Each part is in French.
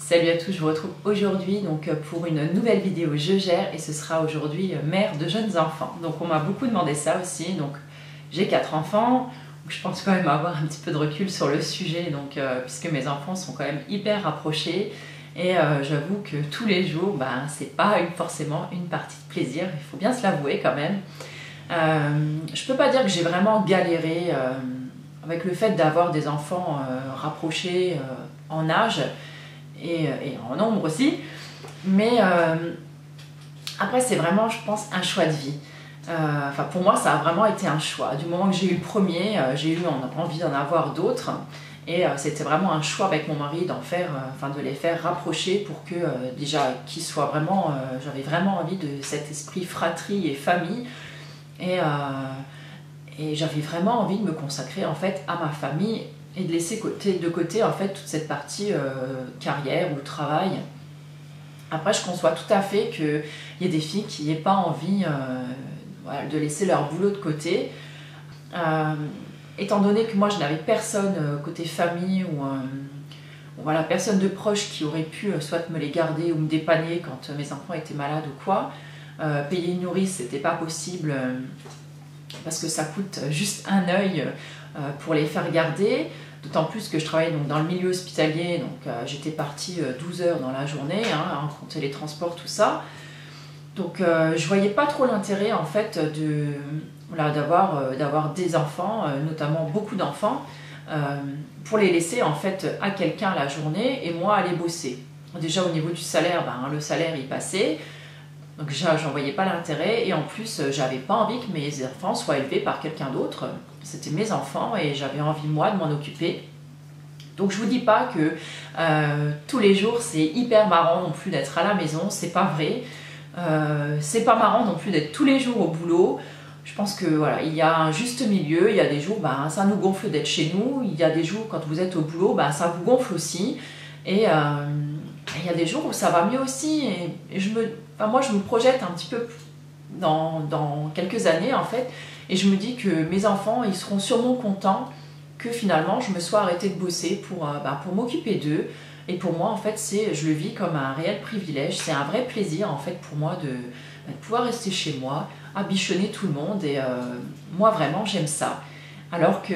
Salut à tous, je vous retrouve aujourd'hui pour une nouvelle vidéo Je gère et ce sera aujourd'hui mère de jeunes enfants. Donc on m'a beaucoup demandé ça aussi, donc j'ai 4 enfants, donc je pense quand même avoir un petit peu de recul sur le sujet puisque mes enfants sont quand même hyper rapprochés et j'avoue que tous les jours, c'est pas forcément une partie de plaisir, il faut bien se l'avouer quand même. Je peux pas dire que j'ai vraiment galéré avec le fait d'avoir des enfants rapprochés en âge et en nombre aussi, mais après c'est vraiment, je pense, un choix de vie. Pour moi ça a vraiment été un choix. Du moment que j'ai eu le premier, j'ai eu envie d'en avoir d'autres et c'était vraiment un choix avec mon mari de les faire rapprocher pour que déjà qu'ils soient vraiment, j'avais vraiment envie de cet esprit fratrie et famille et j'avais vraiment envie de me consacrer en fait à ma famille et de laisser de côté en fait toute cette partie carrière ou travail. Après je conçois tout à fait qu'il y ait des filles qui n'aient pas envie de laisser leur boulot de côté. Étant donné que moi je n'avais personne côté famille ou personne de proche qui aurait pu soit me les garder ou me dépanner quand mes enfants étaient malades ou quoi, payer une nourrice c'était pas possible parce que ça coûte juste un œil pour les faire garder, d'autant plus que je travaillais dans le milieu hospitalier, donc j'étais partie 12 heures dans la journée, en compter les transports, tout ça. Donc je voyais pas trop l'intérêt en fait d'avoir des enfants, notamment beaucoup d'enfants, pour les laisser en fait à quelqu'un la journée et moi aller bosser. Déjà au niveau du salaire, le salaire il passait. Donc déjà, j'en voyais pas l'intérêt et en plus, j'avais pas envie que mes enfants soient élevés par quelqu'un d'autre. C'était mes enfants et j'avais envie, moi, de m'en occuper. Donc je vous dis pas que tous les jours, c'est hyper marrant non plus d'être à la maison, c'est pas vrai. C'est pas marrant non plus d'être tous les jours au boulot. Je pense que voilà, il y a un juste milieu. Il y a des jours, ça nous gonfle d'être chez nous. Il y a des jours, quand vous êtes au boulot, ça vous gonfle aussi. Et il y a des jours où ça va mieux aussi. Et moi, je me projette un petit peu dans quelques années, en fait. Et je me dis que mes enfants, ils seront sûrement contents que finalement, je me sois arrêtée de bosser pour m'occuper d'eux. Et pour moi, en fait, je le vis comme un réel privilège. C'est un vrai plaisir, en fait, pour moi de pouvoir rester chez moi, à bichonner tout le monde. Et moi, vraiment, j'aime ça. Alors que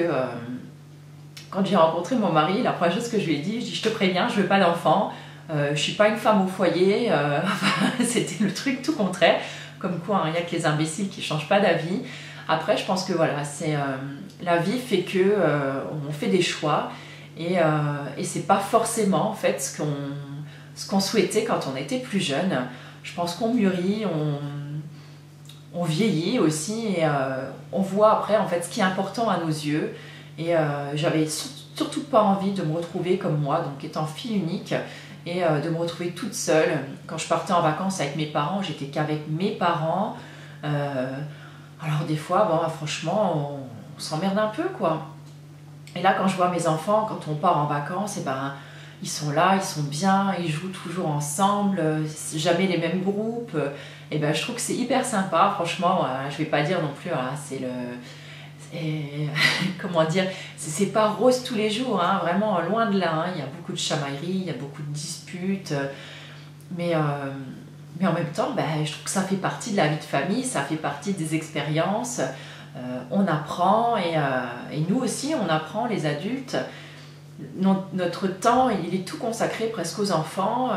quand j'ai rencontré mon mari, la première chose que je lui ai dit, je te préviens, je veux pas d'enfant. Je suis pas une femme au foyer. C'était le truc tout contraire. Comme quoi, il n'y a que les imbéciles qui changent pas d'avis. Après, je pense que voilà, la vie fait que on fait des choix et c'est pas forcément en fait ce qu'on souhaitait quand on était plus jeune. Je pense qu'on mûrit, on vieillit aussi et on voit après en fait ce qui est important à nos yeux. Et j'avais surtout pas envie de me retrouver comme moi, donc étant fille unique, et de me retrouver toute seule. Quand je partais en vacances avec mes parents, j'étais qu'avec mes parents. Alors des fois, franchement, on s'emmerde un peu, quoi. Et là, quand je vois mes enfants, quand on part en vacances, ils sont là, ils sont bien, ils jouent toujours ensemble, jamais les mêmes groupes. Et je trouve que c'est hyper sympa, franchement. Je vais pas dire non plus, comment dire, c'est pas rose tous les jours, vraiment loin de là. Il y a beaucoup de chamailleries, il y a beaucoup de disputes, mais en même temps, je trouve que ça fait partie de la vie de famille, ça fait partie des expériences. On apprend et nous aussi, on apprend, les adultes. Notre temps, il est tout consacré presque aux enfants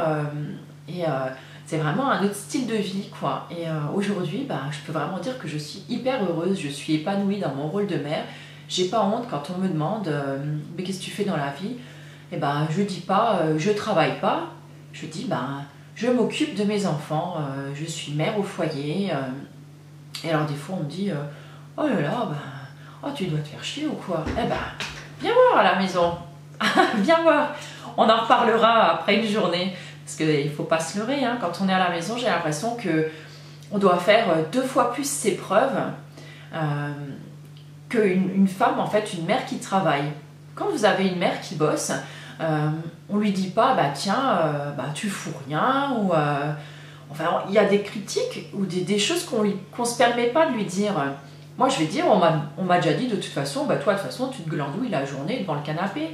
c'est vraiment un autre style de vie, quoi. Et aujourd'hui, je peux vraiment dire que je suis hyper heureuse, je suis épanouie dans mon rôle de mère. J'ai pas honte quand on me demande mais qu'est-ce que tu fais dans la vie? Je dis pas je travaille pas, je dis je m'occupe de mes enfants, je suis mère au foyer. Et alors des fois on me dit oh là là, tu dois te faire chier ou quoi? Viens voir à la maison, viens voir, on en reparlera après une journée. Parce qu'il ne faut pas se leurrer, quand on est à la maison, j'ai l'impression qu'on doit faire 2 fois plus ses preuves qu'une femme, en fait, une mère qui travaille. Quand vous avez une mère qui bosse, on ne lui dit pas, tiens, tu fous rien, ou il y a des critiques ou des choses qu'on ne se permet pas de lui dire. Moi, je vais dire, on m'a déjà dit de toute façon, toi, de toute façon, tu te glandouilles la journée devant le canapé.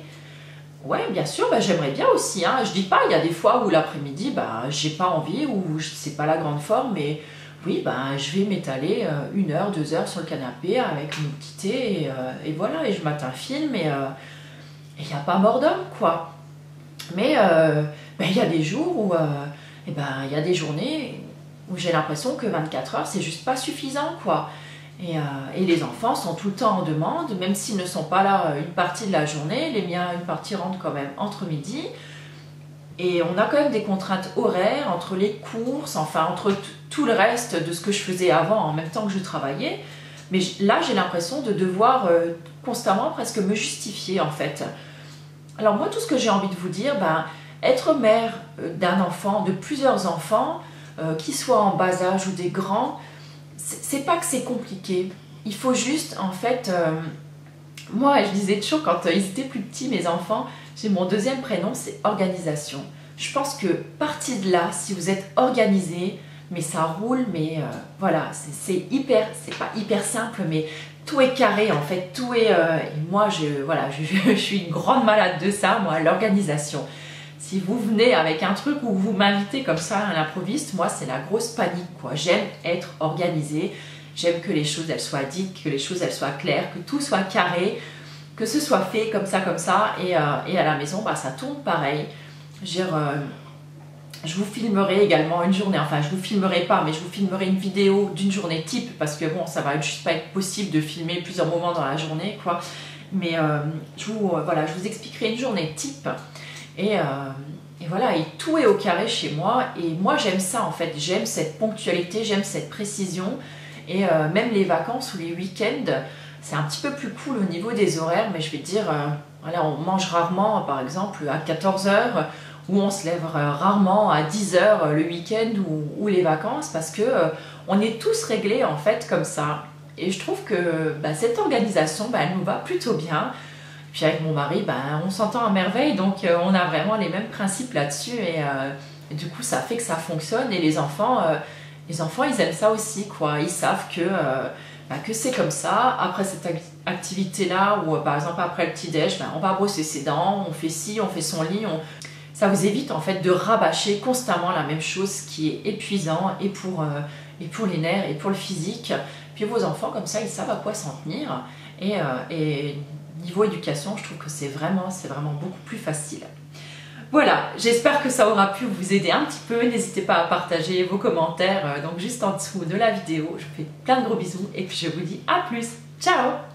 Ouais, bien sûr, bah, j'aimerais bien aussi, hein. Je dis pas, il y a des fois où l'après-midi, bah, j'ai pas envie ou c'est pas la grande forme, mais oui, bah, je vais m'étaler 1 heure, 2 heures sur le canapé avec mon petit thé et voilà, et je mate un film et il n'y a pas mort d'homme, quoi. Mais ben, il y a des jours où, eh ben, il y a des journées où j'ai l'impression que 24 heures, c'est juste pas suffisant, quoi. Et les enfants sont tout le temps en demande, même s'ils ne sont pas là une partie de la journée. Les miens, une partie rentre quand même entre midi. Et on a quand même des contraintes horaires entre les courses, enfin entre tout le reste de ce que je faisais avant en même temps que je travaillais. Mais là, j'ai l'impression de devoir constamment presque me justifier en fait. Alors moi, tout ce que j'ai envie de vous dire, ben, être mère d'un enfant, de plusieurs enfants, qu'ils soient en bas âge ou des grands, c'est pas que c'est compliqué. Il faut juste, en fait, moi, je disais toujours quand ils étaient plus petits, mes enfants, j'ai mon deuxième prénom, c'est organisation. Je pense que partie de là, si vous êtes organisé, mais ça roule, mais voilà, c'est hyper, c'est pas hyper simple, mais tout est carré en fait, tout est. Et moi, voilà, je suis une grande malade de ça, moi, l'organisation. Si vous venez avec un truc où vous m'invitez comme ça à l'improviste, moi, c'est la grosse panique, quoi. J'aime être organisée, j'aime que les choses elles soient dites, que les choses elles soient claires, que tout soit carré, que ce soit fait comme ça, et à la maison, bah, ça tourne pareil. Je vous filmerai également une journée, enfin je vous filmerai pas, mais je vous filmerai une vidéo d'une journée type, parce que bon, ça va juste pas être possible de filmer plusieurs moments dans la journée, quoi. Mais voilà, je vous expliquerai une journée type, et voilà, et tout est au carré chez moi, et moi j'aime ça en fait, j'aime cette ponctualité, j'aime cette précision, et même les vacances ou les week-ends, c'est un petit peu plus cool au niveau des horaires, mais je vais dire, voilà, on mange rarement, par exemple, à 14 heures, où on se lève rarement à 10 heures le week-end ou les vacances, parce que on est tous réglés en fait comme ça. Et je trouve que bah, cette organisation, bah, elle nous va plutôt bien. Puis avec mon mari, bah, on s'entend à merveille, donc on a vraiment les mêmes principes là-dessus, et du coup ça fait que ça fonctionne, et les enfants, ils aiment ça aussi, quoi. Ils savent que c'est comme ça. Après cette activité-là, ou par exemple après le petit-déj, bah, on va brosser ses dents, on fait ci, on fait son lit, ça vous évite en fait de rabâcher constamment la même chose, qui est épuisant et pour les nerfs et pour le physique. Puis vos enfants, comme ça, ils savent à quoi s'en tenir. Et niveau éducation, je trouve que c'est vraiment beaucoup plus facile. Voilà, j'espère que ça aura pu vous aider un petit peu. N'hésitez pas à partager vos commentaires donc juste en dessous de la vidéo. Je vous fais plein de gros bisous et puis je vous dis à plus. Ciao!